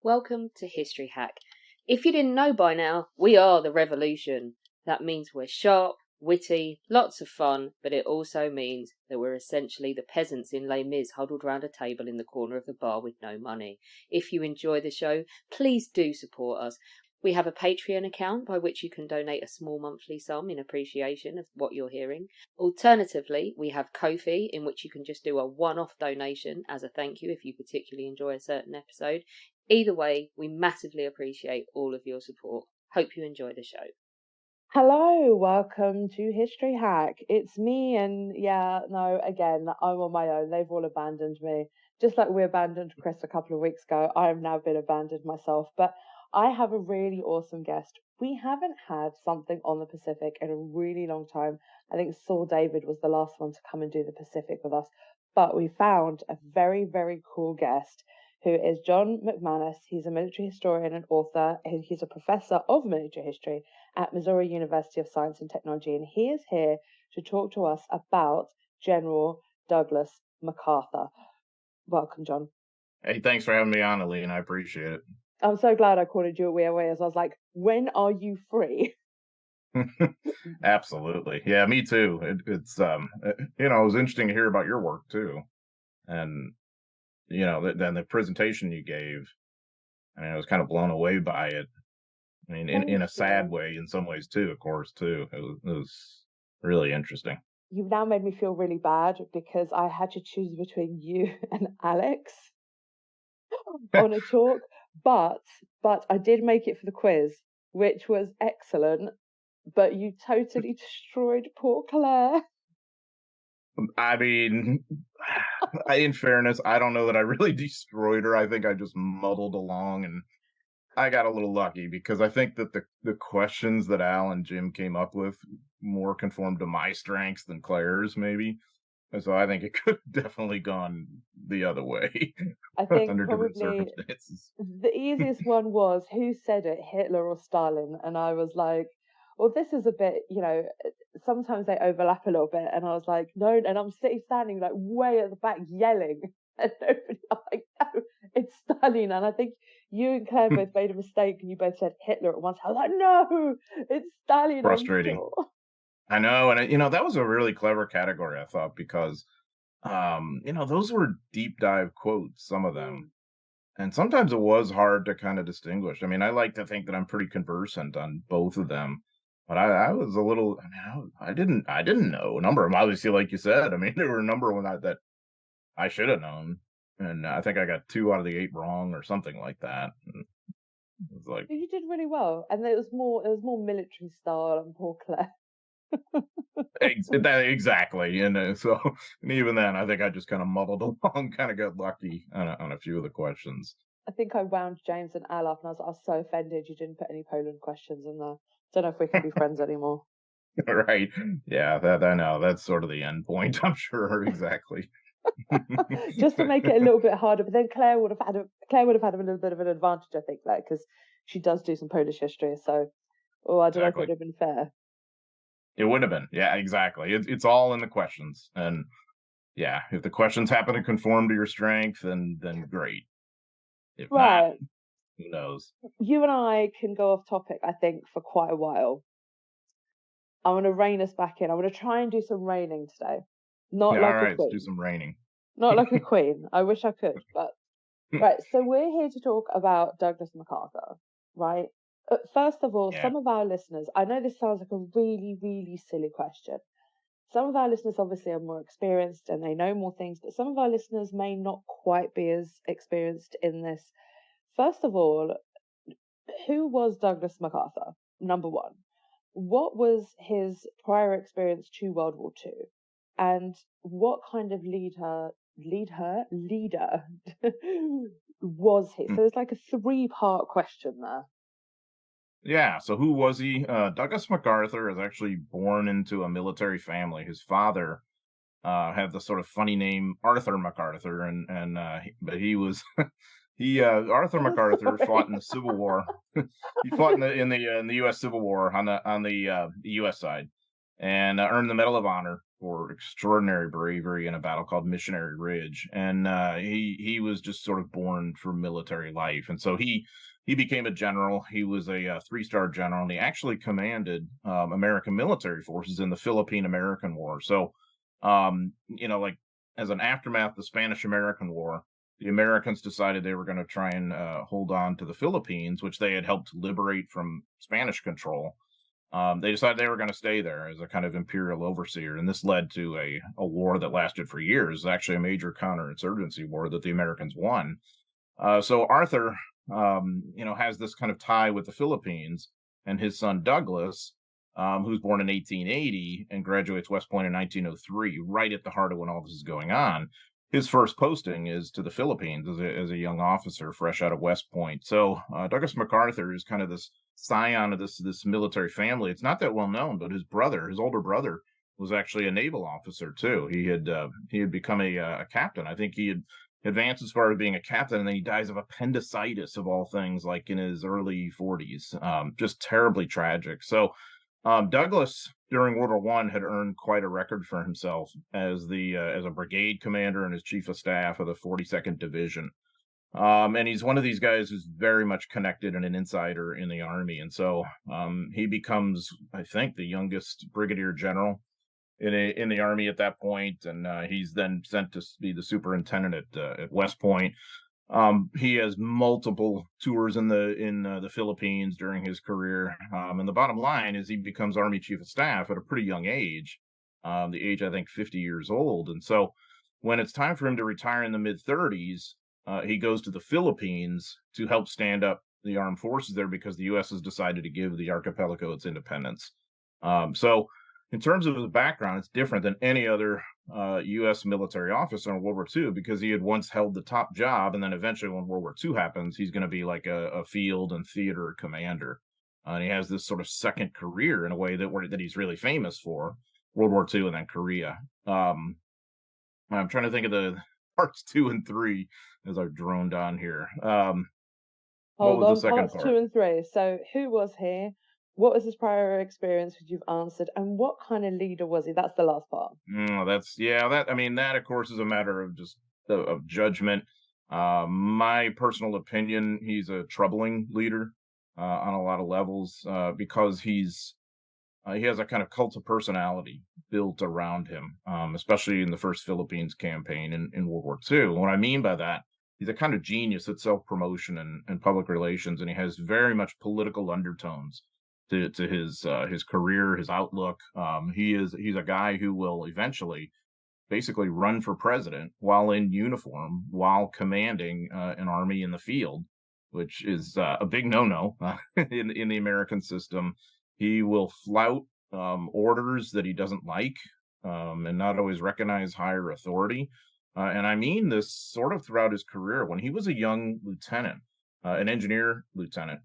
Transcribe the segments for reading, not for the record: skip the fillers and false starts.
Welcome to History Hack. If you didn't know by now, we are the revolution. That means we're sharp, witty, lots of fun, but it also means that we're essentially the peasants in Les Mis huddled round a table in the corner of the bar with no money. If you enjoy the show, please do support us. We have a Patreon account by which you can donate a small monthly sum in appreciation of what you're hearing. Alternatively, we have Ko-fi, in which you can just do a one-off donation as a thank you if you particularly enjoy a certain episode. Either way, we massively appreciate all of your support. Hope you enjoy the show. Hello, welcome to History Hack. It's me and again, I'm on my own. They've all abandoned me. Just like we abandoned Chris a couple of weeks ago, I have now been abandoned myself. But I have a really awesome guest. We haven't had something on the Pacific in a really long time. I think Saul David was the last one to come and do the Pacific with us. But we found a very, very cool guest who is John McManus. He's a military historian and author. He's a professor of military history at Missouri University of Science and Technology, and he is here to talk to us about General Douglas MacArthur. Welcome, John. Hey, thanks for having me on, Aline. I appreciate it. I'm so glad I called you at Weird Ways. I was like, when are you free? Absolutely. Yeah, me too. It's it was interesting to hear about your work too. And, then the presentation you gave, I was kind of blown away by it. I mean, in a sad way, in some ways too, of course, too. It was really interesting. You've now made me feel really bad because I had to choose between you and Alex on a talk, but I did make it for the quiz, which was excellent. But you totally destroyed poor Claire. I mean, in fairness, I don't know that I really destroyed her. I think I just muddled along, and I got a little lucky because I think that the questions that Al and Jim came up with more conformed to my strengths than Claire's, maybe. And so I think it could have definitely gone the other way. I think under different probably circumstances. the easiest one was who said it, Hitler or Stalin? And I was like, well, this is a bit, sometimes they overlap a little bit. And I was like, no, and I'm standing like way at the back yelling. And nobody, I'm like, no, it's Stalin. And I think you and Claire both made a mistake and you both said Hitler at once. I was like, no, it's Stalin. Frustrating. Sure. I know. And, that was a really clever category, I thought, because, those were deep dive quotes, some of them. And sometimes it was hard to kind of distinguish. I mean, I like to think that I'm pretty conversant on both of them. But I was a little, I didn't know a number of them. Obviously, like you said, I mean, there were a number of them that I should have known. And I think I got 2 out of the 8 wrong or something like that. And it was like, You did really well. And it was more military style and poor Claire. Exactly. And and even then, I think I just kind of muddled along, kind of got lucky on a few of the questions. I think I wound James and Al up, and I was so offended you didn't put any Poland questions in there. Don't know if we can be friends anymore. Right. Yeah, that I know. That's sort of the end point, I'm sure. Exactly. Just to make it a little bit harder, but then Claire would have had a little bit of an advantage, I think, like because she does do some Polish history. So, I don't know if it would have been fair. It would have been, yeah, exactly. It's all in the questions, and yeah, if the questions happen to conform to your strength, then great. If not, who knows? You and I can go off topic, I think, for quite a while. I want to rein us back in. I want to try and do some reining today. Not like all a right, queen. let's do some reining. Not like a queen. I wish I could, but right. So we're here to talk about Douglas MacArthur, right? First of all, some of our listeners, I know this sounds like a really, really silly question. Some of our listeners obviously are more experienced and they know more things, but some of our listeners may not quite be as experienced in this. First of all, who was Douglas MacArthur? Number one. What was his prior experience to World War II? And what kind of leader was he? So there's like a 3-part question there. Yeah, so who was he? Douglas MacArthur is actually born into a military family. His father had the sort of funny name Arthur MacArthur, but he was Arthur MacArthur fought in the Civil War. He fought in the U.S. Civil War on the U.S. side, and earned the Medal of Honor for extraordinary bravery in a battle called Missionary Ridge. And he was just sort of born for military life, and so he became a general. He was a 3-star general, and he actually commanded American military forces in the Philippine American War. So, like as an aftermath of the Spanish American War, the Americans decided they were going to try and hold on to the Philippines, which they had helped liberate from Spanish control. They decided they were going to stay there as a kind of imperial overseer, and this led to a war that lasted for years, actually a major counterinsurgency war that the Americans won. So Arthur, has this kind of tie with the Philippines, and his son Douglas, who's born in 1880 and graduates West Point in 1903, right at the heart of when all this is going on. His first posting is to the Philippines as a young officer, fresh out of West Point. So Douglas MacArthur is kind of this scion of this military family. It's not that well known, but his older brother, was actually a naval officer too. He had become a captain. I think he had advanced as far as being a captain, and then he dies of appendicitis of all things, like in his early 40s. Just terribly tragic. So Douglas during World War I had earned quite a record for himself as a brigade commander and as chief of staff of the 42nd Division. And he's one of these guys who's very much connected and an insider in the Army. And so he becomes, I think, the youngest brigadier general in the Army at that point, and he's then sent to be the superintendent at West Point. He has multiple tours in the Philippines during his career, and the bottom line is he becomes Army Chief of Staff at a pretty young age, the age I think 50 years old. And so when it's time for him to retire in the mid 30s, he goes to the Philippines to help stand up the armed forces there because the U.S. has decided to give the archipelago its independence. So in terms of his background, it's different than any other U.S. military officer in World War II because he had once held the top job, and then eventually, when World War II happens, he's going to be like a field and theater commander, and he has this sort of second career in a way that he's really famous for: World War II and then Korea. I'm trying to think of the parts 2 and 3 as I've droned on here. What Hold was the on, second parts part? 2 and 3. So, who was he? What was his prior experience, which you've answered? And what kind of leader was he? That's the last part. That of course is a matter of just of judgment. My personal opinion, he's a troubling leader on a lot of levels because he has a kind of cult of personality built around him, especially in the first Philippines campaign in World War II. And what I mean by that, he's a kind of genius at self promotion and public relations, and he has very much political undertones to his career, his outlook. He's a guy who will eventually basically run for president while in uniform, while commanding an army in the field, which is a big no-no in the American system. He will flout orders that he doesn't like and not always recognize higher authority. And I mean this sort of throughout his career. When he was a young lieutenant, an engineer lieutenant,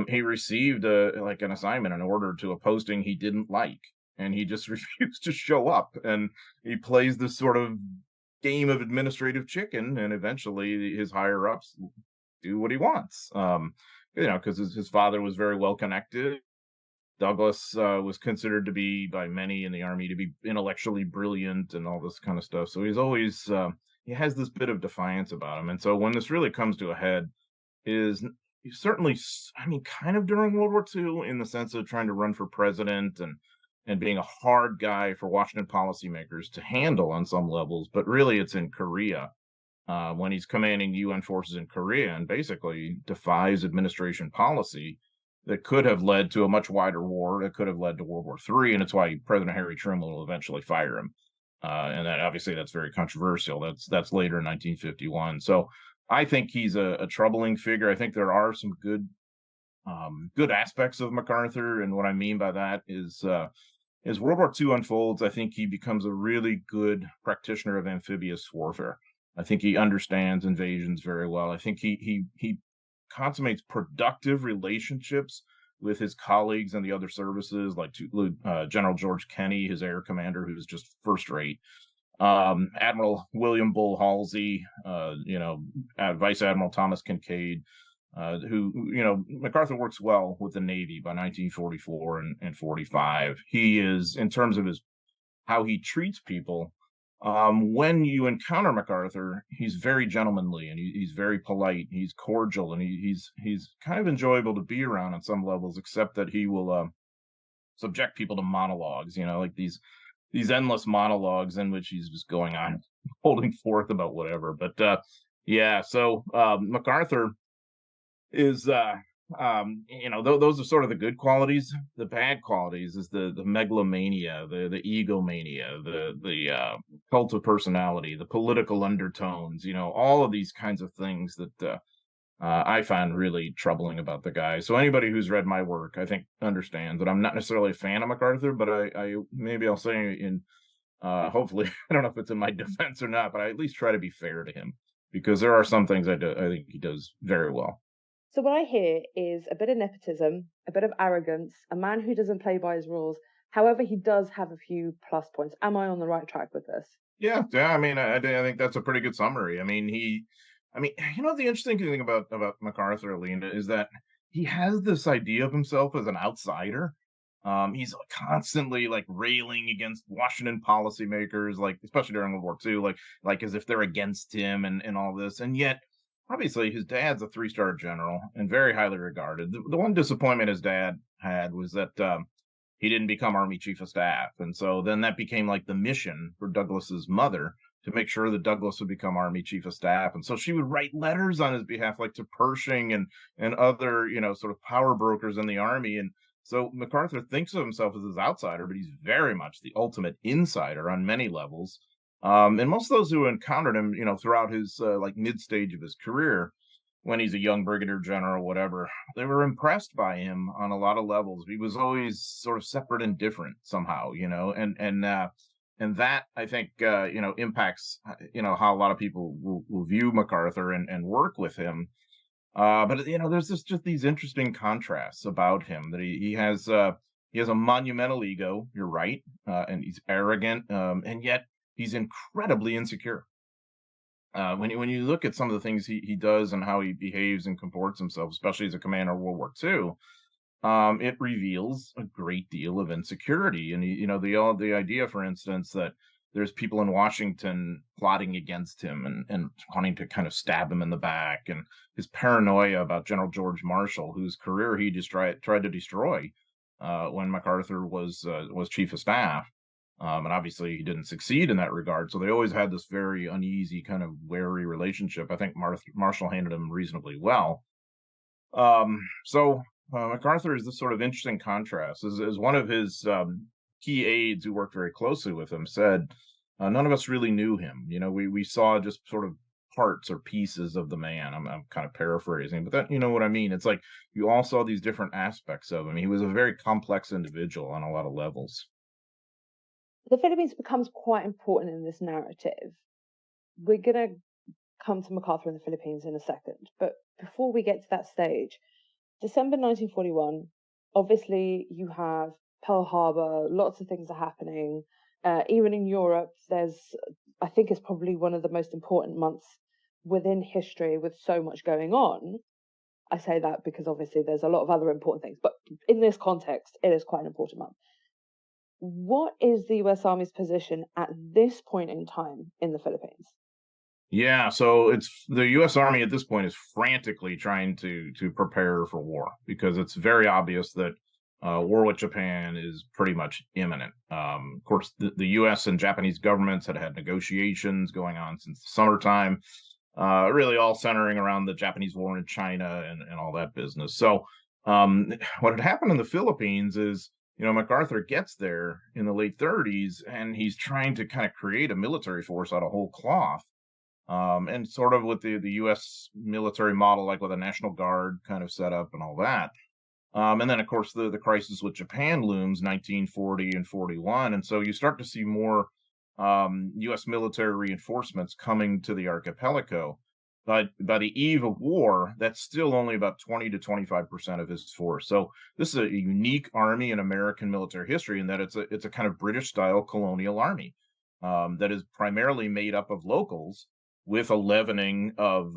he received an assignment, an order to a posting he didn't like, and he just refused to show up. And he plays this sort of game of administrative chicken, and eventually his higher ups do what he wants. Because his father was very well connected. Douglas was considered to be by many in the Army to be intellectually brilliant and all this kind of stuff. So he's always he has this bit of defiance about him. And so when this really comes to a head, is certainly, I mean, kind of during World War II in the sense of trying to run for president and being a hard guy for Washington policymakers to handle on some levels. But really, it's in Korea when he's commanding UN forces in Korea and basically defies administration policy that could have led to a much wider war. That could have led to World War III, and it's why President Harry Truman will eventually fire him. And that obviously that's very controversial. That's later in 1951. So I think he's a troubling figure. I think there are some good aspects of MacArthur, and what I mean by that is as World War II unfolds, I think he becomes a really good practitioner of amphibious warfare. I think he understands invasions very well. I think he consummates productive relationships with his colleagues and the other services, like General George Kenney, his air commander, who's just first rate. Admiral William Bull Halsey, Vice Admiral Thomas Kincaid. who, MacArthur works well with the Navy by 1944 and 45. He is, in terms of how he treats people, when you encounter MacArthur, he's very gentlemanly and he's very polite. He's cordial and he's kind of enjoyable to be around on some levels, except that he will subject people to monologues, like these endless monologues in which he's just going on, holding forth about whatever. But yeah, so MacArthur is those are sort of the good qualities. The bad qualities is the megalomania, the egomania, the cult of personality, the political undertones, all of these kinds of things that I find really troubling about the guy. So anybody who's read my work, I think, understands that I'm not necessarily a fan of MacArthur, but I maybe I'll say in hopefully, I don't know if it's in my defense or not, but I at least try to be fair to him because there are some things I think he does very well. So what I hear is a bit of nepotism, a bit of arrogance, a man who doesn't play by his rules. However, he does have a few plus points. Am I on the right track with this? Yeah, yeah. I mean, I think that's a pretty good summary. I mean, the interesting thing about MacArthur, Alina, is that he has this idea of himself as an outsider. He's constantly like railing against Washington policymakers, like especially during World War II, like as if they're against him and all this. And yet, obviously, his dad's a three-star general and very highly regarded. The one disappointment his dad had was that he didn't become Army Chief of Staff. And so then that became like the mission for Douglas's mother to make sure that Douglas would become Army Chief of Staff. And so she would write letters on his behalf, like to Pershing and other, sort of power brokers in the Army. And so MacArthur thinks of himself as this outsider, but he's very much the ultimate insider on many levels. And most of those who encountered him, throughout his like mid stage of his career, when he's a young brigadier general, whatever, they were impressed by him on a lot of levels. He was always sort of separate and different somehow, and that I think impacts how a lot of people will view MacArthur and work with him. But there's just these interesting contrasts about him that he has a monumental ego. You're right, and he's arrogant, and yet he's incredibly insecure. When you look at some of the things he does and how he behaves and comports himself, especially as a commander of World War II, it reveals a great deal of insecurity. And the idea, for instance, that there's people in Washington plotting against him and wanting to kind of stab him in the back, and his paranoia about General George Marshall, whose career he just tried to destroy when MacArthur was chief of staff. And obviously he didn't succeed in that regard. So they always had this very uneasy, kind of wary relationship. I think Marshall handled him reasonably well. So MacArthur is this sort of interesting contrast. As one of his key aides who worked very closely with him said, none of us really knew him. We saw just sort of parts or pieces of the man. I'm kind of paraphrasing, but that, you know what I mean? It's like you all saw these different aspects of him. He was a very complex individual on a lot of levels. The Philippines becomes quite important in this narrative. We're going to come to MacArthur in the Philippines in a second, but before we get to that stage, December 1941, obviously you have Pearl Harbor, lots of things are happening. Even in Europe, I think it's probably one of the most important months within history with so much going on. I say that because obviously there's a lot of other important things, but in this context, it is quite an important month. What is the US Army's position at this point in time in the Philippines? Yeah, so it's the U.S. Army at this point is frantically trying to prepare for war because it's very obvious that war with Japan is pretty much imminent. Of course, the U.S. and Japanese governments had negotiations going on since the summertime, really all centering around the Japanese war in China and all that business. So what had happened in the Philippines is, MacArthur gets there in the late 30s, and he's trying to kind of create a military force out of whole cloth. And sort of with the U.S. military model, like with a National Guard kind of setup and all that. And then, of course, the crisis with Japan looms 1940 and 41. And so you start to see more U.S. military reinforcements coming to the archipelago. But by the eve of war, that's still only about 20 to 25% of his force. So this is a unique army in American military history in that it's a kind of British-style colonial army that is primarily made up of locals with a leavening of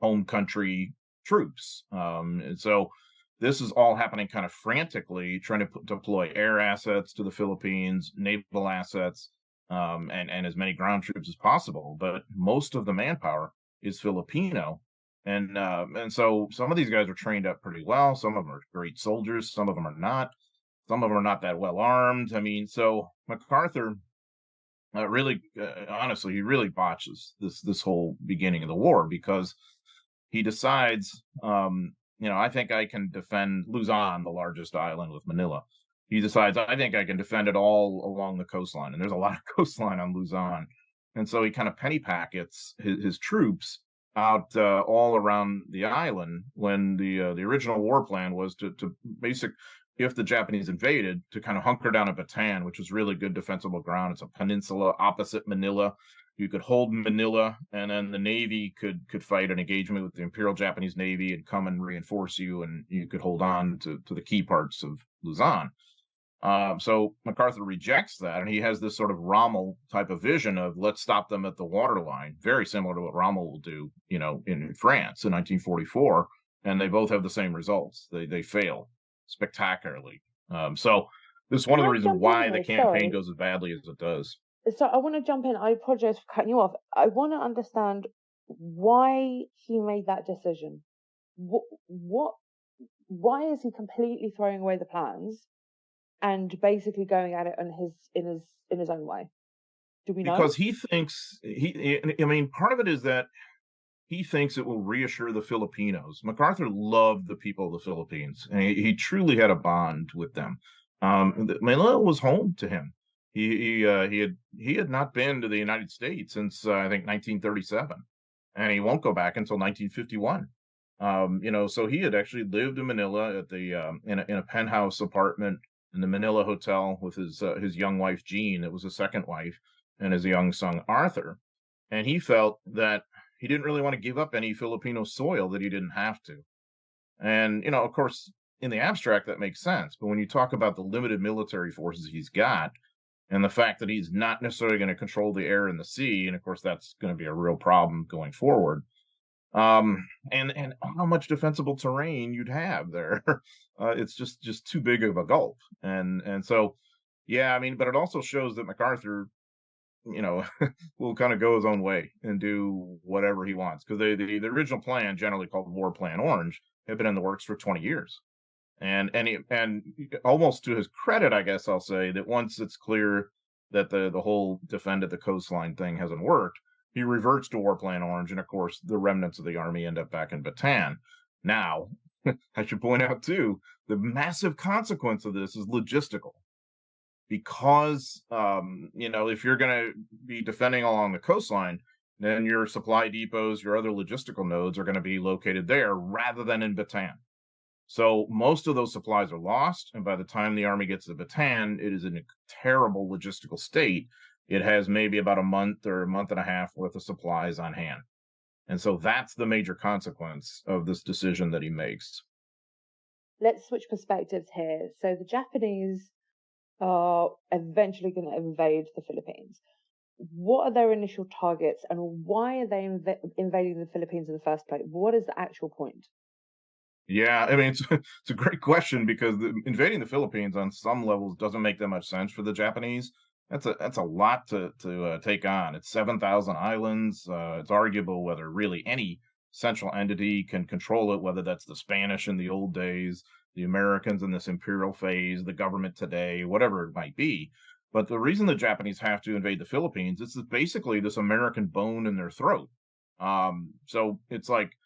home country troops. And so this is all happening kind of frantically, trying to deploy air assets to the Philippines, naval assets, and as many ground troops as possible. But most of the manpower is Filipino. And so some of these guys are trained up pretty well. Some of them are great soldiers. Some of them are not. Some of them are not that well armed. I mean, so MacArthur really, honestly, he really botches this whole beginning of the war because he decides, I think I can defend Luzon, the largest island with Manila. He decides, I think I can defend it all along the coastline, and there's a lot of coastline on Luzon, and so he kind of penny packets his troops out all around the island. When the original war plan was to basic if the Japanese invaded, to kind of hunker down at Bataan, which is really good defensible ground. It's a peninsula opposite Manila. You could hold Manila, and then the Navy could fight an engagement with the Imperial Japanese Navy and come and reinforce you, and you could hold on to the key parts of Luzon. So MacArthur rejects that, and he has this sort of Rommel type of vision of let's stop them at the waterline, very similar to what Rommel will do, in France in 1944, and they both have the same results. They fail spectacularly. So this is one of the reasons why the campaign goes as badly as it does. So I want to jump in. I apologize for cutting you off. I want to understand why he made that decision. Why is he completely throwing away the plans and basically going at it in his own way? Do we know? Because he thinks part of it is that he thinks it will reassure the Filipinos. MacArthur loved the people of the Philippines, and he truly had a bond with them. Manila was home to him. He had not been to the United States since I think 1937, and he won't go back until 1951. So he had actually lived in Manila at the in a penthouse apartment in the Manila Hotel with his young wife Jean. It was a second wife, and his young son Arthur. And he felt that he didn't really want to give up any Filipino soil that he didn't have to. And of course, in the abstract that makes sense, but when you talk about the limited military forces he's got, and the fact that he's not necessarily going to control the air and the sea, and of course that's going to be a real problem going forward. And how much defensible terrain you'd have there. It's just too big of a gulp. And so, yeah, but it also shows that MacArthur, will kind of go his own way and do whatever he wants. Because the original plan, generally called War Plan Orange, had been in the works for 20 years. And almost to his credit, I guess I'll say that once it's clear that the whole defend at the coastline thing hasn't worked, he reverts to War Plan Orange, and of course the remnants of the army end up back in Bataan. Now, I should point out too, the massive consequence of this is logistical, because if you're going to be defending along the coastline, then your supply depots, your other logistical nodes are going to be located there rather than in Bataan. So most of those supplies are lost, and by the time the army gets to Bataan, it is in a terrible logistical state. It has maybe about a month or a month and a half worth of supplies on hand. And so that's the major consequence of this decision that he makes. Let's switch perspectives here. So the Japanese are eventually going to invade the Philippines. What are their initial targets, and why are they invading the Philippines in the first place? What is the actual point? Yeah, it's a great question, because invading the Philippines on some levels doesn't make that much sense for the Japanese. That's a lot to take on. It's 7,000 islands. It's arguable whether really any central entity can control it, whether that's the Spanish in the old days, the Americans in this imperial phase, the government today, whatever it might be. But the reason the Japanese have to invade the Philippines is basically this American bone in their throat. So it's like,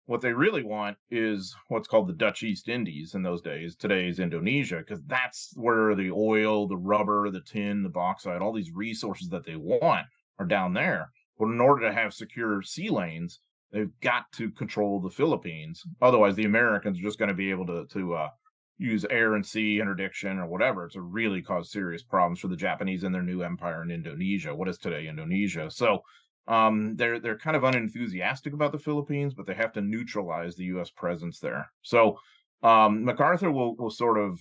what they really want is what's called the Dutch East Indies in those days, today's Indonesia, because that's where the oil, the rubber, the tin, the bauxite, all these resources that they want are down there. But in order to have secure sea lanes, they've got to control the Philippines. Otherwise, the Americans are just going to be able to use air and sea interdiction or whatever to really cause serious problems for the Japanese and their new empire in Indonesia, what is today Indonesia. So they're kind of unenthusiastic about the Philippines, but they have to neutralize the U.S. presence there. So MacArthur will sort of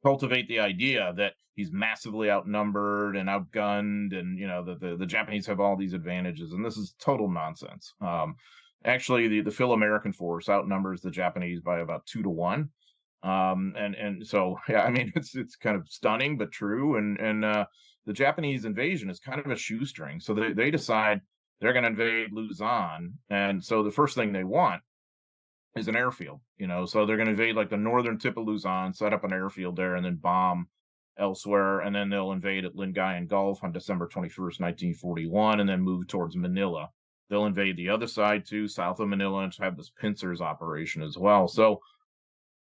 cultivate the idea that he's massively outnumbered and outgunned, and the Japanese have all these advantages, and this is total nonsense. Actually, the Phil-American force outnumbers the Japanese by about 2 to 1. And so yeah, I mean it's kind of stunning but true. And the Japanese invasion is kind of a shoestring. So they decide they're going to invade Luzon, and so the first thing they want is an airfield. So they're going to invade like the northern tip of Luzon, set up an airfield there, and then bomb elsewhere, and then they'll invade at Lingayen Gulf on December 21st, 1941, and then move towards Manila. They'll invade the other side too, south of Manila, and have this pincers operation as well. So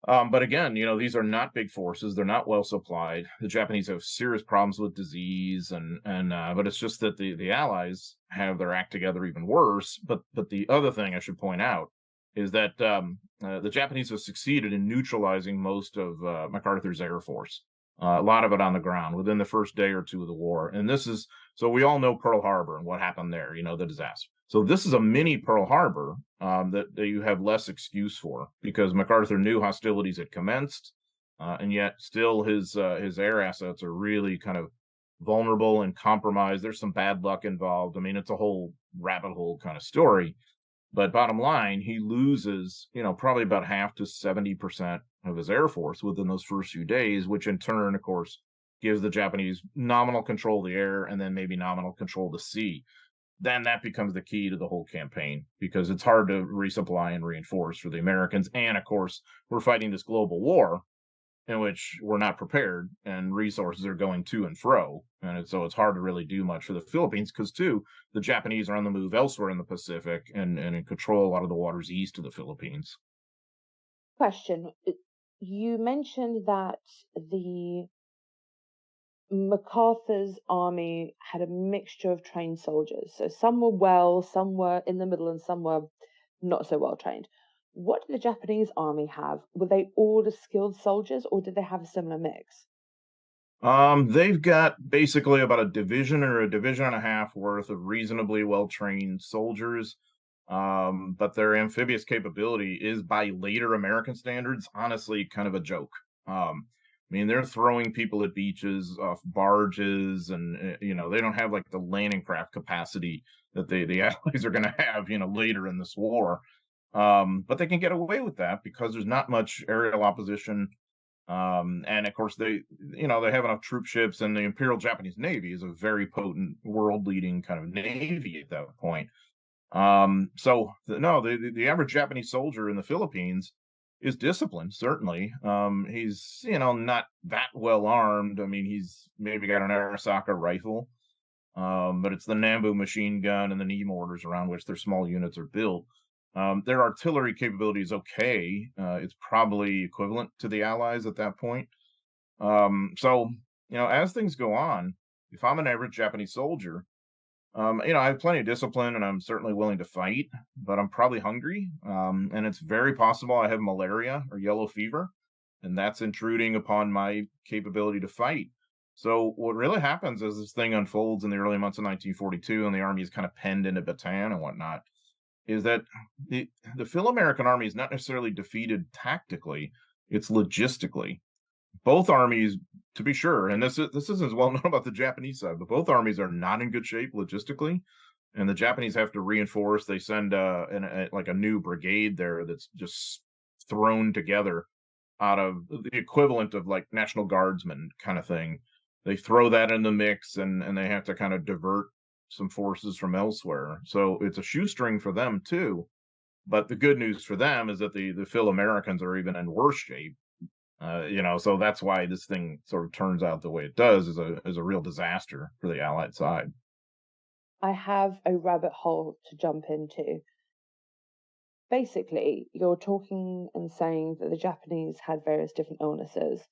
but again, these are not big forces. They're not well supplied. The Japanese have serious problems with disease, and but it's just that the Allies have their act together even worse. But the other thing I should point out is that the Japanese have succeeded in neutralizing most of MacArthur's air force. A lot of it on the ground within the first day or two of the war. And this is so we all know Pearl Harbor and what happened there. The disaster. So this is a mini Pearl Harbor that you have less excuse for, because MacArthur knew hostilities had commenced, and yet still his air assets are really kind of vulnerable and compromised. There's some bad luck involved. I mean, it's a whole rabbit hole kind of story. But bottom line, he loses, probably about half to 70% of his air force within those first few days, which in turn, of course, gives the Japanese nominal control of the air and then maybe nominal control of the sea. Then that becomes the key to the whole campaign, because it's hard to resupply and reinforce for the Americans. And of course, we're fighting this global war in which we're not prepared and resources are going to and fro. So it's hard to really do much for the Philippines because, too, the Japanese are on the move elsewhere in the Pacific and control a lot of the waters east of the Philippines. Question. You mentioned that the MacArthur's army had a mixture of trained soldiers. So some were well, some were in the middle, and some were not so well trained. What did the Japanese army have? Were they all the skilled soldiers, or did they have a similar mix? They've got basically about a division or a division and a half worth of reasonably well-trained soldiers. But their amphibious capability is, by later American standards, honestly kind of a joke. I mean, they're throwing people at beaches off barges, and they don't have like the landing craft capacity that the Allies are going to have, later in this war. But they can get away with that because there's not much aerial opposition. And of course they have enough troop ships, and the Imperial Japanese Navy is a very potent, world-leading kind of navy at that point. So no, the average Japanese soldier in the Philippines is disciplined, certainly. He's, not that well armed. I mean, he's maybe got an Arisaka rifle, but it's the Nambu machine gun and the knee mortars around which their small units are built. Their artillery capability is okay. It's probably equivalent to the Allies at that point. So, as things go on, if I'm an average Japanese soldier, I have plenty of discipline and I'm certainly willing to fight, but I'm probably hungry. And it's very possible I have malaria or yellow fever, and that's intruding upon my capability to fight. So what really happens as this thing unfolds in the early months of 1942 and the army is kind of penned into Bataan and whatnot, is that the Phil-American army is not necessarily defeated tactically, it's logistically. Both armies, to be sure, and this isn't as well known about the Japanese side, but both armies are not in good shape logistically, and the Japanese have to reinforce. They send like a new brigade there that's just thrown together out of the equivalent of like National Guardsmen kind of thing. They throw that in the mix, and they have to kind of divert some forces from elsewhere. So it's a shoestring for them too. But the good news for them is that the Phil Americans are even in worse shape. So that's why this thing sort of turns out the way it does, is a real disaster for the Allied side. I have a rabbit hole to jump into. Basically, you're talking and saying that the Japanese had various different illnesses.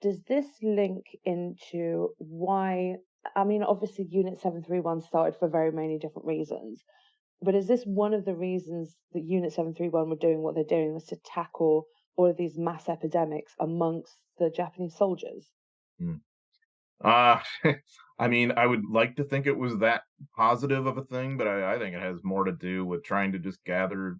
Does this link into why? I mean, obviously, Unit 731 started for very many different reasons, but is this one of the reasons that Unit 731 were doing what they're doing, was to tackle all of these mass epidemics amongst the Japanese soldiers? Mm. Uh, I mean, I would like to think it was that positive of a thing, but I think it has more to do with trying to just gather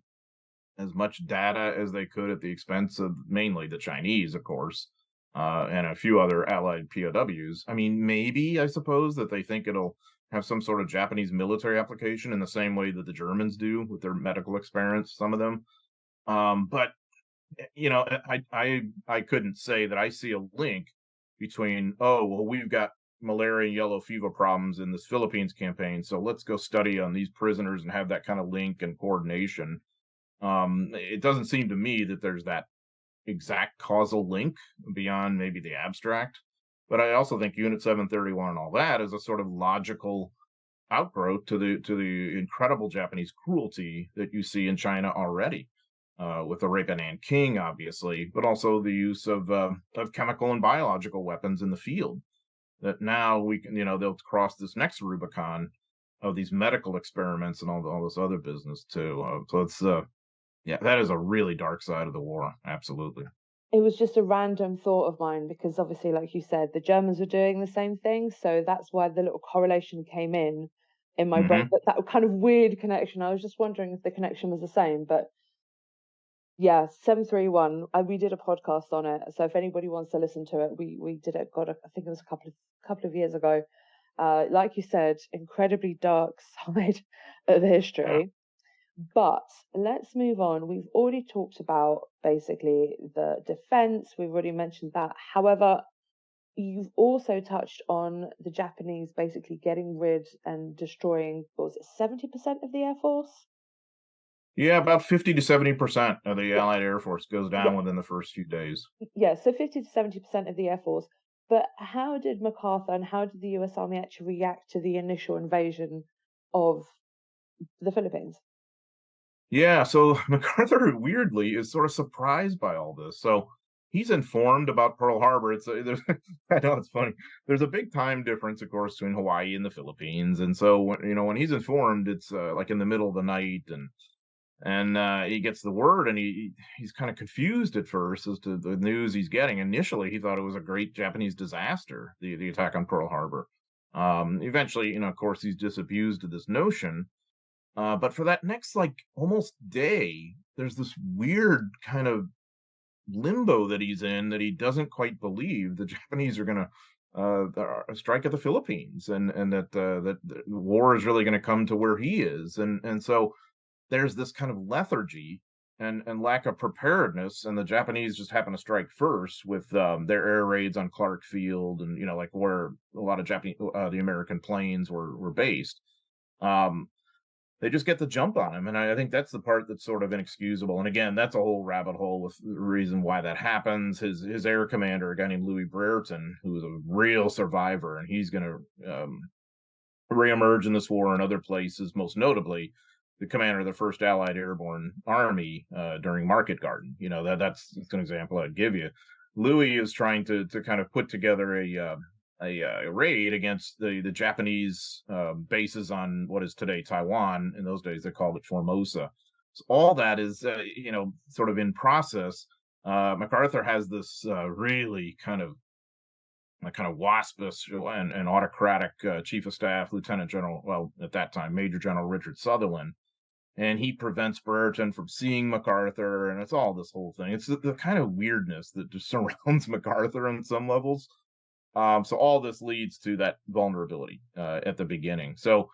as much data as they could at the expense of mainly the Chinese, of course, and a few other Allied POWs. I mean, maybe, I suppose, that they think it'll have some sort of Japanese military application in the same way that the Germans do with their medical experiments, some of them. But I couldn't say that I see a link between, oh, well, we've got malaria and yellow fever problems in this Philippines campaign, so let's go study on these prisoners and have that kind of link and coordination. It doesn't seem to me that there's that exact causal link beyond maybe the abstract. But I also think Unit 731 and all that is a sort of logical outgrowth to the incredible Japanese cruelty that you see in China already, with the rape of Nanking, obviously, but also the use of chemical and biological weapons in the field. That now we can, they'll cross this next Rubicon of these medical experiments and all this other business too. So it's yeah, that is a really dark side of the war. Absolutely. It was just a random thought of mine because obviously, like you said, the Germans were doing the same thing, so that's why the little correlation came in my brain. Hmm. But that kind of weird connection. I was just wondering if the connection was the same, but yeah, 731. We did a podcast on it, so if anybody wants to listen to it, we did it. God, I think it was a couple of years ago. Like you said, incredibly dark side of Yeah. history. But let's move on. We've already talked about basically the defense. We've already mentioned that. However, you've also touched on the Japanese basically getting rid and destroying, what was it, 70% of the Air Force? Yeah, about 50 to 70% of the Yeah, Allied Air Force goes yeah, down within the first few days. yeah. So 50 to 70% of the Air Force. But how did MacArthur and how did the US Army actually react to the initial invasion of the Philippines? Yeah, so MacArthur weirdly is sort of surprised by all this. So he's informed about Pearl Harbor. There's I know it's funny. There's a big time difference, of course, between Hawaii and the Philippines, and so when he's informed, it's like in the middle of the night, and he gets the word, and he's kind of confused at first as to the news he's getting. Initially, he thought it was a great Japanese disaster, the attack on Pearl Harbor. Eventually, of course, he's disabused of this notion, but for that next, like, almost day, there's this weird kind of limbo that he's in that he doesn't quite believe the Japanese are gonna strike at the Philippines, and that the war is really going to come to where he is, and so there's this kind of lethargy and lack of preparedness, and the Japanese just happen to strike first with their air raids on Clark Field, and like where a lot of Japanese the American planes were based. Um, they just get the jump on him, and I think that's the part that's sort of inexcusable. And again, that's a whole rabbit hole with the reason why that happens. His air commander, a guy named Louis Brereton, who was a real survivor, and he's going to reemerge in this war in other places, most notably the commander of the First Allied Airborne Army during Market Garden. That's an example I'd give you. Louis is trying to kind of put together a raid against the Japanese bases on what is today Taiwan. In those days, they called it Formosa. So all that is, sort of in process. MacArthur has this really kind of waspish and autocratic chief of staff, Lieutenant General, well, at that time, Major General Richard Sutherland, and he prevents Brereton from seeing MacArthur, and it's all this whole thing. It's the kind of weirdness that just surrounds MacArthur on some levels. So all this leads to that vulnerability at the beginning. So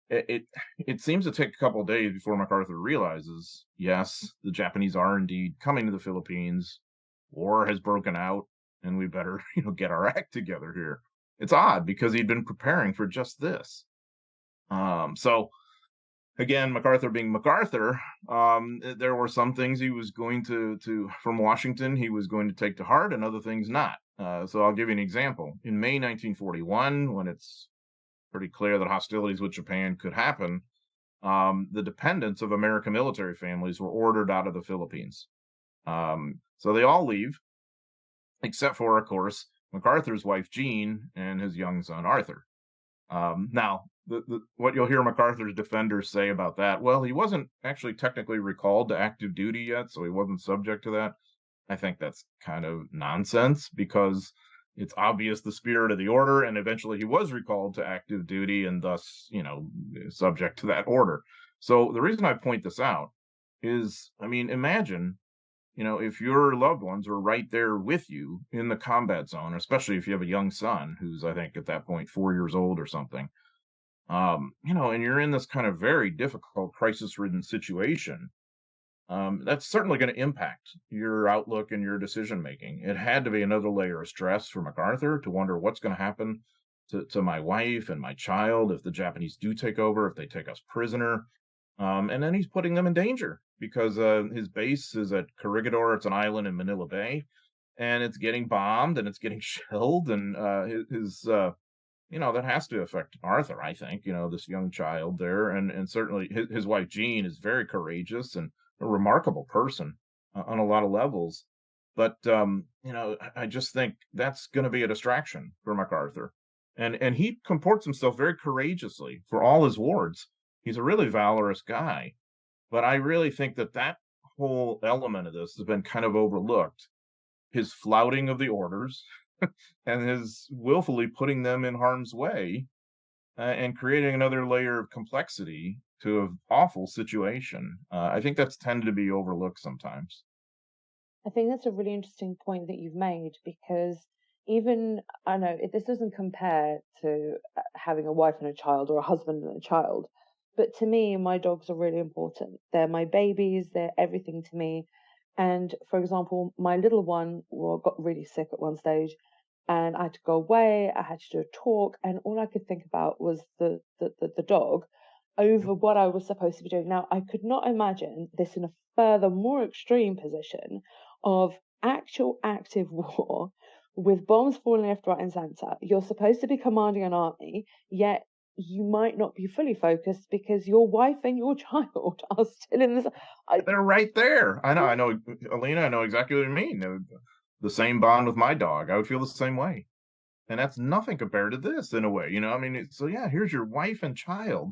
it seems to take a couple of days before MacArthur realizes, yes, the Japanese are indeed coming to the Philippines. War has broken out, and we better get our act together here. It's odd because he'd been preparing for just this. So again, MacArthur being MacArthur, there were some things he was going to from Washington he was going to take to heart, and other things not. So I'll give you an example. In May 1941, when it's pretty clear that hostilities with Japan could happen, the dependents of American military families were ordered out of the Philippines. So they all leave, except for, of course, MacArthur's wife Jean and his young son Arthur. Now, what you'll hear MacArthur's defenders say about that, well, he wasn't actually technically recalled to active duty yet, so he wasn't subject to that. I think that's kind of nonsense because it's obvious the spirit of the order, and eventually he was recalled to active duty and thus, subject to that order. So the reason I point this out is, I mean, imagine, if your loved ones are right there with you in the combat zone, especially if you have a young son who's, I think, at that point 4 years old or something. And you're in this kind of very difficult crisis-ridden situation, that's certainly going to impact your outlook and your decision making. It had to be another layer of stress for MacArthur to wonder what's going to happen to my wife and my child if the Japanese do take over, if they take us prisoner. And then he's putting them in danger because his base is at Corregidor. It's an island in Manila Bay, and it's getting bombed and it's getting shelled. And that has to affect Arthur, I think, this young child there. And certainly his wife, Jean, is very courageous and a remarkable person on a lot of levels. But, I just think that's going to be a distraction for MacArthur. And he comports himself very courageously for all his wards. He's a really valorous guy. But I really think that whole element of this has been kind of overlooked. His flouting of the orders and his willfully putting them in harm's way and creating another layer of complexity to an awful situation. I think that's tended to be overlooked sometimes. I think that's a really interesting point that you've made because even I know this doesn't compare to having a wife and a child or a husband and a child, but to me, my dogs are really important. They're my babies, they're everything to me. And for example, my little one got really sick at one stage, and I had to go away. I had to do a talk, and all I could think about was the dog over what I was supposed to be doing. Now, I could not imagine this in a further, more extreme position of actual active war with bombs falling left, right, and center. You're supposed to be commanding an army, yet you might not be fully focused because your wife and your child are still in this. They're right there. I know, Alina, I know exactly what you mean. The same bond with my dog. I would feel the same way. And that's nothing compared to this in a way, I mean, so yeah, here's your wife and child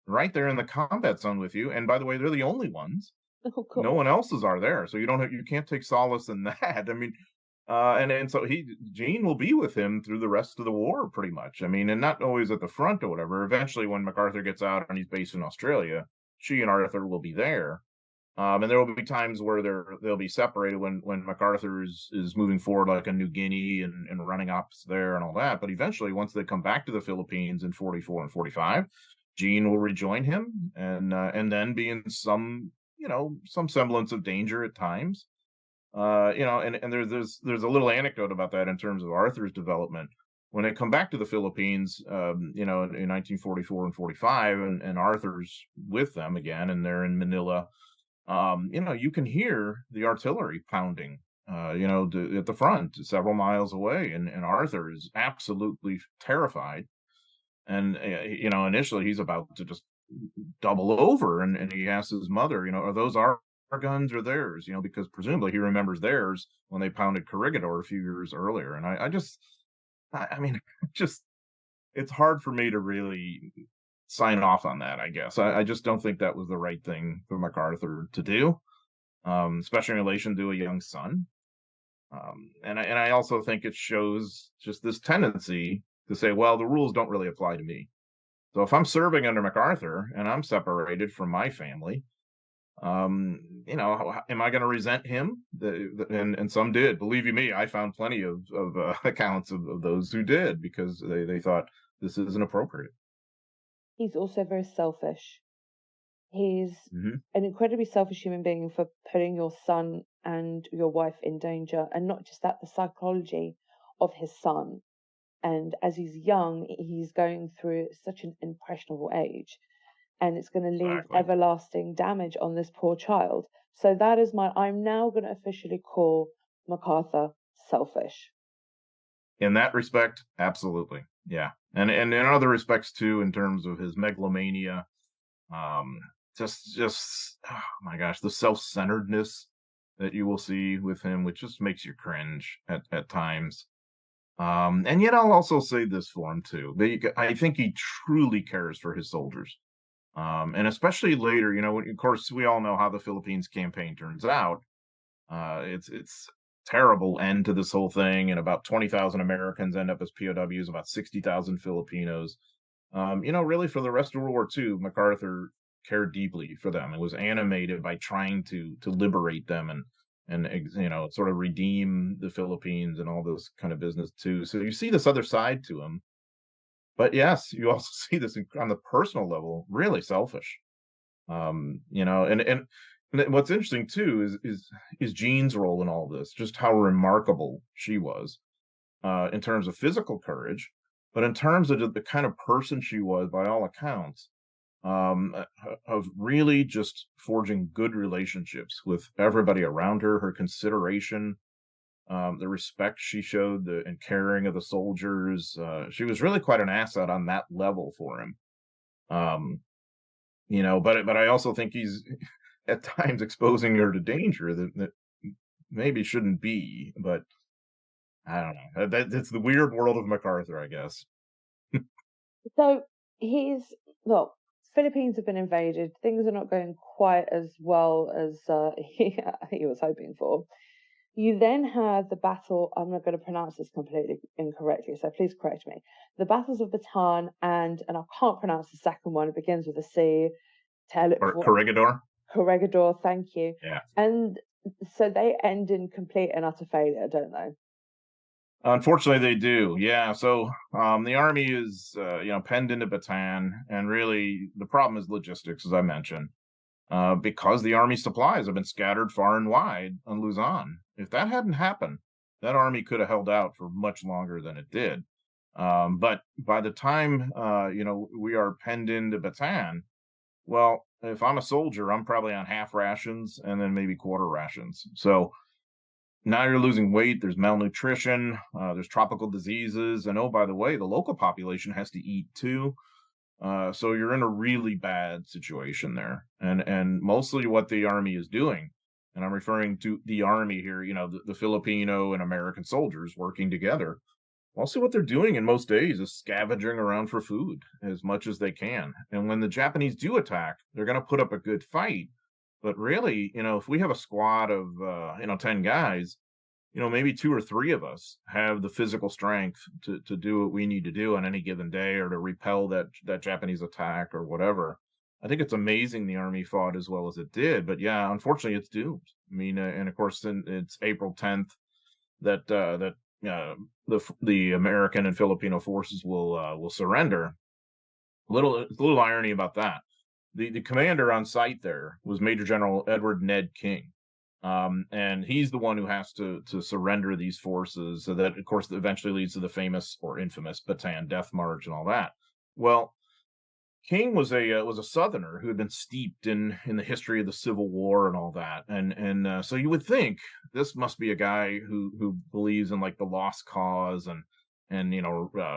right there in the combat zone with you. And by the way, they're the only ones. Oh No God. one else's are there, so you can't take solace in that. I mean, and so Gene will be with him through the rest of the war, pretty much. I mean, and not always at the front or whatever. Eventually, when MacArthur gets out and he's based in Australia, she and Arthur will be there. And there will be times where they'll be separated when MacArthur is moving forward, like in New Guinea and running ops there and all that. But eventually, once they come back to the Philippines in 44 and 45, Gene will rejoin him and then be in some semblance of danger at times. And there's a little anecdote about that in terms of Arthur's development. When they come back to the Philippines, in 1944 and 45, and Arthur's with them again, and they're in Manila. You can hear the artillery pounding, at the front, several miles away, and Arthur is absolutely terrified. And initially he's about to just double over, and he asks his mother, are those our guns or theirs? Because presumably he remembers theirs when they pounded Corregidor a few years earlier. And I mean, just it's hard for me to really sign off on that, I guess. I just don't think that was the right thing for MacArthur to do, especially in relation to a young son. And I also think it shows just this tendency to say, well, the rules don't really apply to me. So if I'm serving under MacArthur and I'm separated from my family, am I going to resent him? And some did. Believe you me, I found plenty of accounts of those who did because they thought this isn't appropriate. He's also very selfish. He's Hmm. an incredibly selfish human being for putting your son and your wife in danger, and not just that, the psychology of his son. And as he's young, he's going through such an impressionable age, and it's going to leave Exactly. everlasting damage on this poor child. So that is I'm now going to officially call MacArthur selfish. In that respect, absolutely. Yeah. And in other respects too, in terms of his megalomania, um, just oh my gosh, the self-centeredness that you will see with him, which just makes you cringe at times. And yet I'll also say this for him too. I think he truly cares for his soldiers. And especially later, of course, we all know how the Philippines campaign turns out. It's terrible end to this whole thing, and about 20,000 Americans end up as POWs, about 60,000 Filipinos. Really for the rest of World War II, MacArthur cared deeply for them. It was animated by trying to liberate them and sort of redeem the Philippines and all this kind of business too. So you see this other side to him. But yes, you also see this on the personal level, really selfish. And what's interesting too is Jean's role in all this, just how remarkable she was in terms of physical courage, but in terms of the kind of person she was, by all accounts, of really just forging good relationships with everybody around her, her consideration, the respect she showed, and caring of the soldiers. She was really quite an asset on that level for him. Um, but I also think he's at times exposing her to danger that maybe shouldn't be. But I don't know. That's the weird world of MacArthur, I guess. So he's well, Philippines have been invaded. Things are not going quite as well as he was hoping for. You then had the battle. I'm not going to pronounce this completely incorrectly, so please correct me. The battles of Bataan and I can't pronounce the second one. It begins with a C. Or Corregidor. Corregidor. Thank you. Yeah. And so they end in complete and utter failure, don't they? Unfortunately, they do. Yeah. So the army is, penned into Bataan, and really the problem is logistics, as I mentioned, because the army supplies have been scattered far and wide on Luzon. If that hadn't happened, that army could have held out for much longer than it did. But by the time we are penned into Bataan, well, if I'm a soldier, I'm probably on half rations and then maybe quarter rations. So now you're losing weight. There's malnutrition. There's tropical diseases, and oh, by the way, the local population has to eat too. So you're in a really bad situation there, and mostly what the army is doing, and I'm referring to the army here. The Filipino and American soldiers working together. Also, what they're doing in most days is scavenging around for food as much as they can. And when the Japanese do attack, they're going to put up a good fight. But really, if we have a squad of 10 guys, maybe two or three of us have the physical strength to do what we need to do on any given day, or to repel that Japanese attack or whatever. I think it's amazing the army fought as well as it did, but yeah, unfortunately, it's doomed. I mean, and of course, then it's April 10th that the American and Filipino forces will surrender. A little irony about that. The commander on site there was Major General Edward Ned King. And he's the one who has to surrender these forces. So that, of course, eventually leads to the famous or infamous Bataan Death March and all that. Well, King was a Southerner who had been steeped in the history of the Civil War and all that, and so you would think this must be a guy who believes in like the lost cause and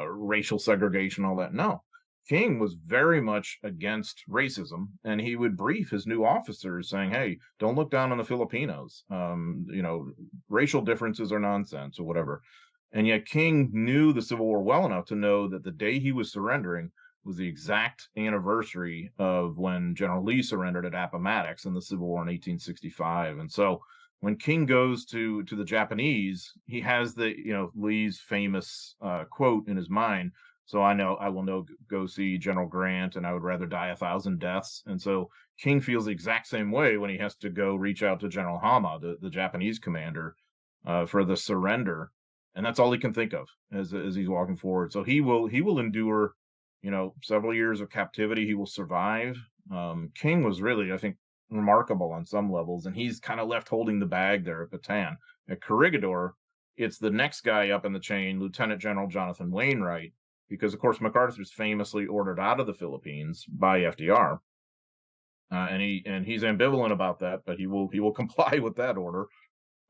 racial segregation, all that. No, King was very much against racism, and he would brief his new officers saying, "Hey, don't look down on the Filipinos. Racial differences are nonsense or whatever." And yet King knew the Civil War well enough to know that the day he was surrendering was the exact anniversary of when General Lee surrendered at Appomattox in the Civil War in 1865. And so when King goes to the Japanese, he has Lee's famous quote in his mind. So I will go see General Grant, and I would rather die 1,000 deaths. And so King feels the exact same way when he has to go reach out to General Hama, the Japanese commander, for the surrender. And that's all he can think of as he's walking forward. So he will endure several years of captivity. He will survive. King was really, I think, remarkable on some levels, and he's kind of left holding the bag there at Bataan. At Corregidor, it's the next guy up in the chain, Lieutenant General Jonathan Wainwright, because of course MacArthur's famously ordered out of the Philippines by FDR, and he's ambivalent about that, but he will comply with that order.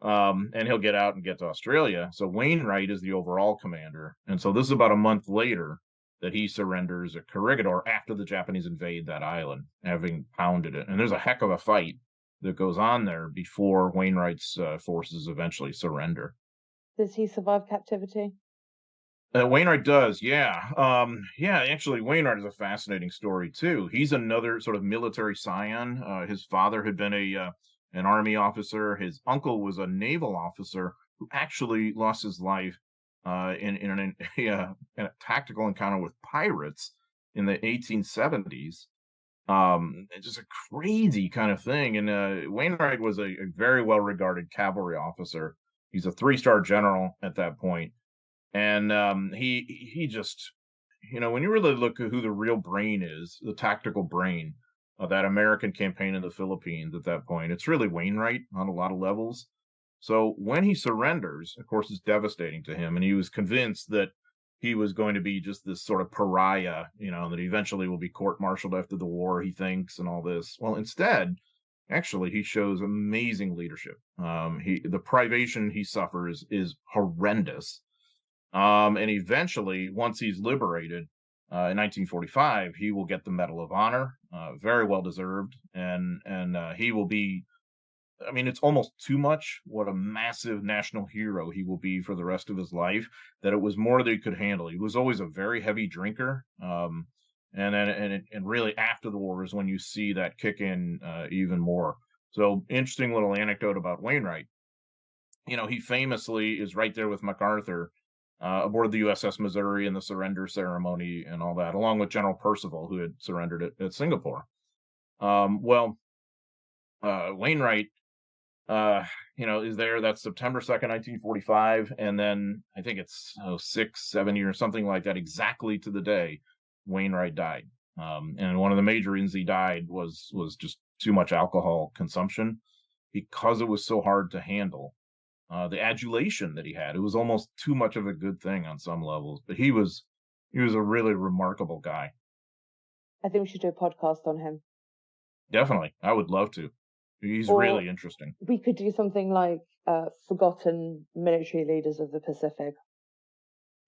And he'll get out and get to Australia. So Wainwright is the overall commander, and so this is about a month later that he surrenders at Corregidor after the Japanese invade that island, having pounded it. And there's a heck of a fight that goes on there before Wainwright's forces eventually surrender. Does he survive captivity? Wainwright does, yeah. Actually, Wainwright is a fascinating story too. He's another sort of military scion. His father had been an army officer. His uncle was a naval officer who actually lost his life in a tactical encounter with pirates in the 1870s. It's just a crazy kind of thing. And Wainwright was a very well-regarded cavalry officer. He's a 3-star general at that point. And he when you really look at who the real brain is, the tactical brain of that American campaign in the Philippines at that point, it's really Wainwright on a lot of levels. So when he surrenders, of course, it's devastating to him, and he was convinced that he was going to be just this sort of pariah, that he eventually will be court-martialed after the war, he thinks, and all this. Well, instead, actually, he shows amazing leadership. The privation he suffers is horrendous. And eventually, once he's liberated in 1945, he will get the Medal of Honor, very well deserved, and he will be. I mean, it's almost too much. What a massive national hero he will be for the rest of his life. That it was more than he could handle. He was always a very heavy drinker, and really after the war is when you see that kick in even more. So interesting little anecdote about Wainwright. He famously is right there with MacArthur aboard the USS Missouri in the surrender ceremony and all that, along with General Percival, who had surrendered at Singapore. Wainwright, is there. That's September 2nd, 1945. And then I think it's 6-7 years, something like that, exactly to the day Wainwright died. And one of the major reasons he died was just too much alcohol consumption because it was so hard to handle. The adulation that he had, it was almost too much of a good thing on some levels, but he was a really remarkable guy. I think we should do a podcast on him. Definitely. I would love to. He's really interesting. We could do something like Forgotten Military Leaders of the Pacific.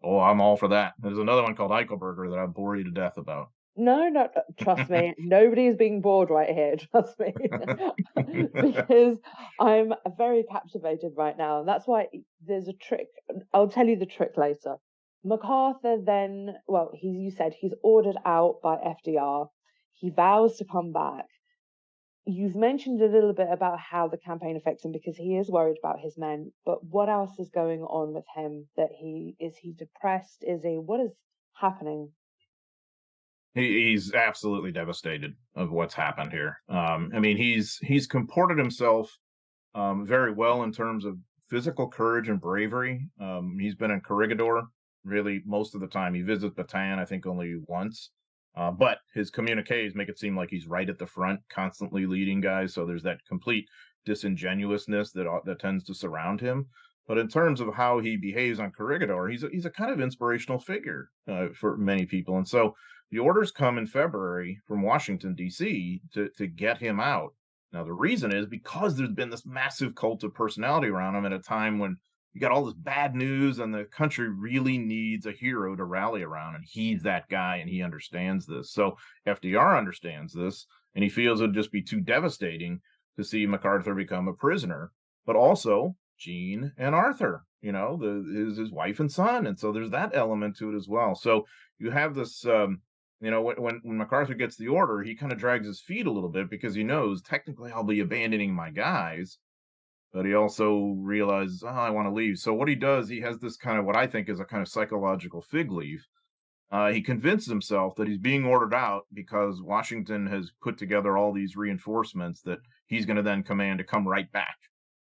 Oh, I'm all for that. There's another one called Eichelberger that I'll bore you to death about. No, trust me. Nobody is being bored right here, trust me. Because I'm very captivated right now. And that's why there's a trick. I'll tell you the trick later. MacArthur then, you said he's ordered out by FDR. He vows to come back. You've mentioned a little bit about how the campaign affects him because he is worried about his men. But what else is going on with him? Is he depressed? What is happening? He's absolutely devastated of what's happened here. I mean, he's comported himself very well in terms of physical courage and bravery. He's been in Corregidor really most of the time. He visits Bataan, I think, only once. But his communiques make it seem like he's right at the front, constantly leading guys. So there's that complete disingenuousness that tends to surround him. But in terms of how he behaves on Corregidor, he's a kind of inspirational figure for many people. And so the orders come in February from Washington, D.C. to get him out. Now, the reason is because there's been this massive cult of personality around him at a time when you got all this bad news and the country really needs a hero to rally around. And he's that guy and he understands this. So FDR understands this and he feels it would just be too devastating to see MacArthur become a prisoner. But also Jean and Arthur, his wife and son. And so there's that element to it as well. So you have this, when MacArthur gets the order, he kind of drags his feet a little bit because he knows technically I'll be abandoning my guys, but he also realizes, I want to leave. So what he does, he has this kind of what I think is a kind of psychological fig leaf. He convinces himself that he's being ordered out because Washington has put together all these reinforcements that he's going to then command to come right back.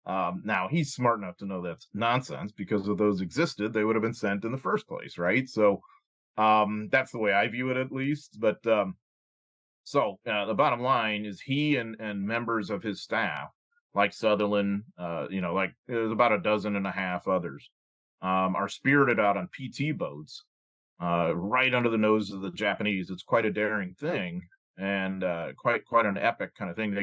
Now, he's smart enough to know that's nonsense because if those existed, they would have been sent in the first place, right? So that's the way I view it, at least. But the bottom line is he and members of his staff, like Sutherland, like there's about a dozen and a half others, are spirited out on PT boats right under the nose of the Japanese. It's quite a daring thing and quite an epic kind of thing.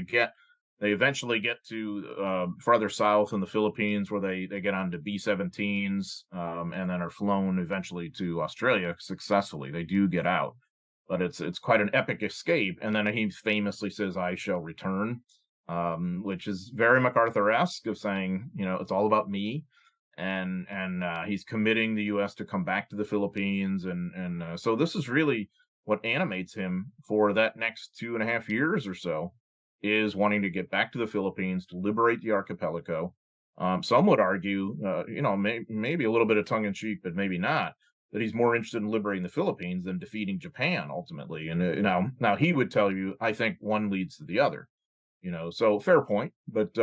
They eventually get to farther south in the Philippines where they get onto B-17s and then are flown eventually to Australia successfully. They do get out, but it's quite an epic escape. And then he famously says, "I shall return," which is very MacArthur-esque of saying, it's all about me. And he's committing the U.S. to come back to the Philippines. And so this is really what animates him for that next 2.5 years or so, is wanting to get back to the Philippines to liberate the archipelago. Some would argue, maybe a little bit of tongue in cheek, but maybe not, that he's more interested in liberating the Philippines than defeating Japan ultimately. And now he would tell you, I think one leads to the other. So fair point, but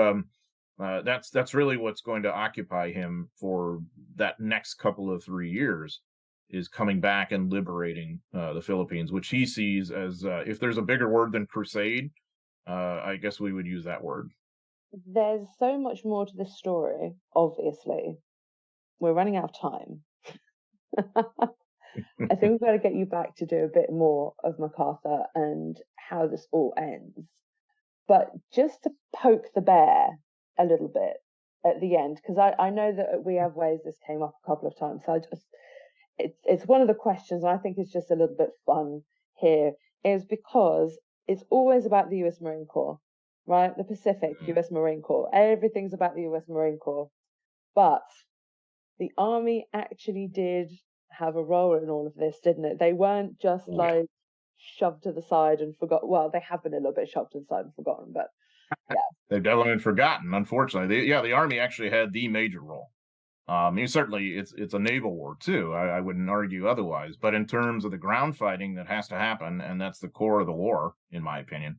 that's really what's going to occupy him for that next couple of 3 years is coming back and liberating the Philippines, which he sees as, if there's a bigger word than crusade, I guess we would use that word. There's so much more to this story, obviously. We're running out of time. I think we've got to get you back to do a bit more of MacArthur and how this all ends. But just to poke the bear a little bit at the end, because I know that We Have Ways this came up a couple of times. So it's one of the questions I think is just a little bit fun here, is because it's always about the US Marine Corps, right? The Pacific, US Marine Corps. Everything's about the US Marine Corps. But the Army actually did have a role in all of this, didn't it? They weren't just like shoved to the side and forgot. Well, they have been a little bit shoved to the side and forgotten, but yeah. They've definitely been forgotten, unfortunately. The Army actually had the major role. Certainly it's a naval war too. I wouldn't argue otherwise. But in terms of the ground fighting that has to happen, and that's the core of the war, in my opinion,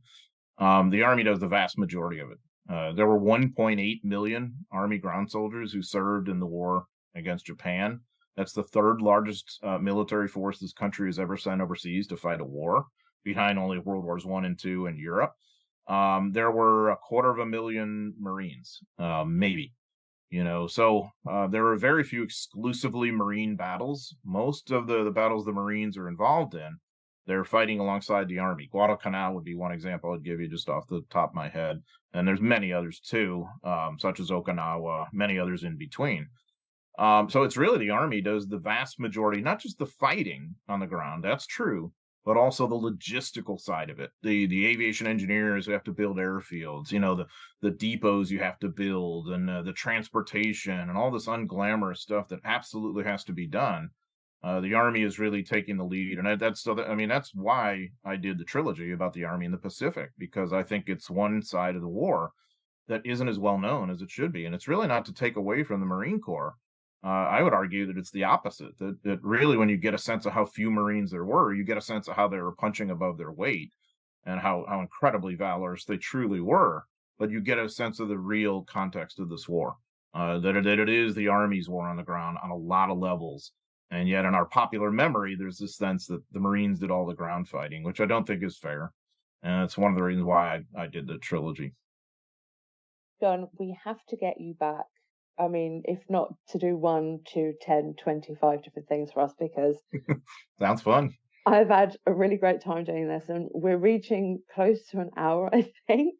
the Army does the vast majority of it. There were 1.8 million Army ground soldiers who served in the war against Japan. That's the third largest military force this country has ever sent overseas to fight a war, behind only World Wars I and II in Europe. There were 250,000 Marines, maybe. So there were very few exclusively Marine battles. Most of the battles the Marines are involved in, they're fighting alongside the Army. Guadalcanal would be one example I'd give you just off the top of my head. And there's many others too, such as Okinawa, many others in between. So it's really the Army does the vast majority, not just the fighting on the ground, that's true, but also the logistical side of it. The aviation engineers who have to build airfields, the depots you have to build, and the transportation and all this unglamorous stuff that absolutely has to be done. The Army is really taking the lead, and that's why I did the trilogy about the Army in the Pacific, because I think it's one side of the war that isn't as well known as it should be, and it's really not to take away from the Marine Corps. I would argue that it's the opposite. That really, when you get a sense of how few Marines there were, you get a sense of how they were punching above their weight and how incredibly valorous they truly were. But you get a sense of the real context of this war, that it is the Army's war on the ground on a lot of levels. And yet in our popular memory, there's this sense that the Marines did all the ground fighting, which I don't think is fair. And it's one of the reasons why I did the trilogy. John, we have to get you back. I mean, if not to do 1, 2, 10, 25 different things for us, because sounds fun. I've had a really great time doing this, and we're reaching close to an hour, I think.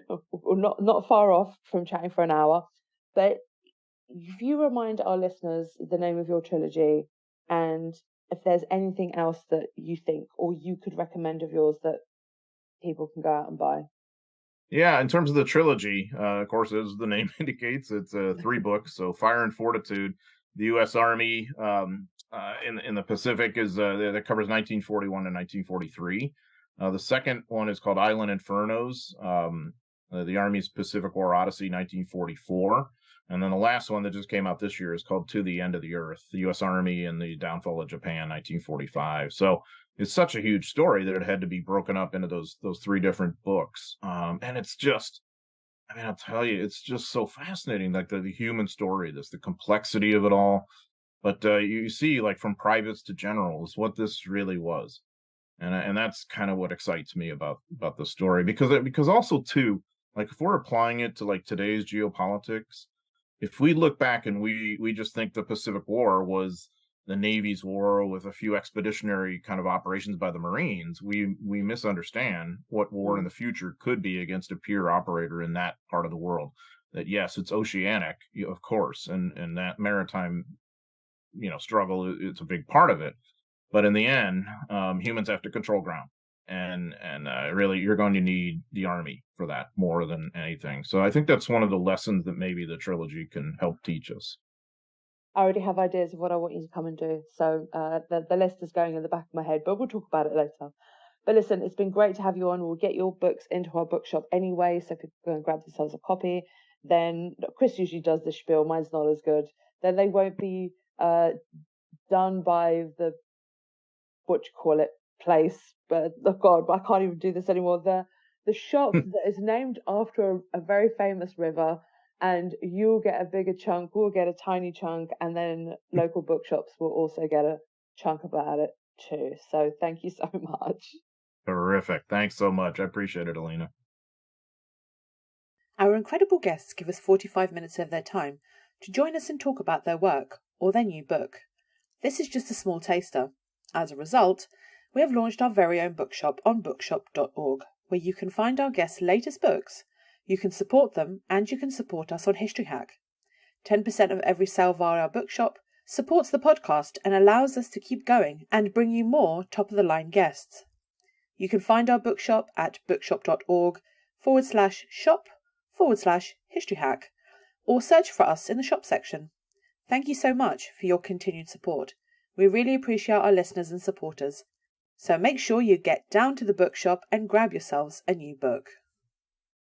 Not far off from chatting for an hour. But if you remind our listeners the name of your trilogy, and if there's anything else that you think or you could recommend of yours that people can go out and buy. Yeah, in terms of the trilogy, of course, as the name indicates, it's 3 books. So Fire and Fortitude, the U.S. Army in the Pacific that covers 1941 and 1943. The second one is called Island Infernos, the Army's Pacific War Odyssey, 1944. And then the last one that just came out this year is called To the End of the Earth, the U.S. Army and the Downfall of Japan, 1945. So it's such a huge story that it had to be broken up into those 3 different books. And it's just, I'll tell you, it's just so fascinating, like the human story, the complexity of it all. But you see, like from privates to generals, what this really was. And that's kind of what excites me about the story, because also too, like if we're applying it to like today's geopolitics, if we look back and we just think the Pacific War was the Navy's war with a few expeditionary kind of operations by the Marines, we misunderstand what war in the future could be against a peer operator in that part of the world. That yes, it's oceanic, of course, and that maritime, struggle, it's a big part of it. But in the end, humans have to control ground. And really, you're going to need the Army for that more than anything. So I think that's one of the lessons that maybe the trilogy can help teach us. I already have ideas of what I want you to come and do. So the list is going in the back of my head, but we'll talk about it later. But listen, it's been great to have you on. We'll get your books into our bookshop anyway, so people can grab themselves a copy. Then Chris usually does the spiel. Mine's not as good. Then they won't be done by the, what you call it, place. But oh God, I can't even do this anymore. The shop that is named after a very famous river, and you'll get a bigger chunk, we'll get a tiny chunk, and then local bookshops will also get a chunk about it too. So thank you so much. Terrific. Thanks so much. I appreciate it, Alina. Our incredible guests give us 45 minutes of their time to join us and talk about their work or their new book. This is just a small taster. As a result, we have launched our very own bookshop on bookshop.org, where you can find our guests' latest books, you can support them, and you can support us on History Hack. 10% of every sale via our bookshop supports the podcast and allows us to keep going and bring you more top-of-the-line guests. You can find our bookshop at bookshop.org/shop/History Hack, or search for us in the shop section. Thank you so much for your continued support. We really appreciate our listeners and supporters. So make sure you get down to the bookshop and grab yourselves a new book.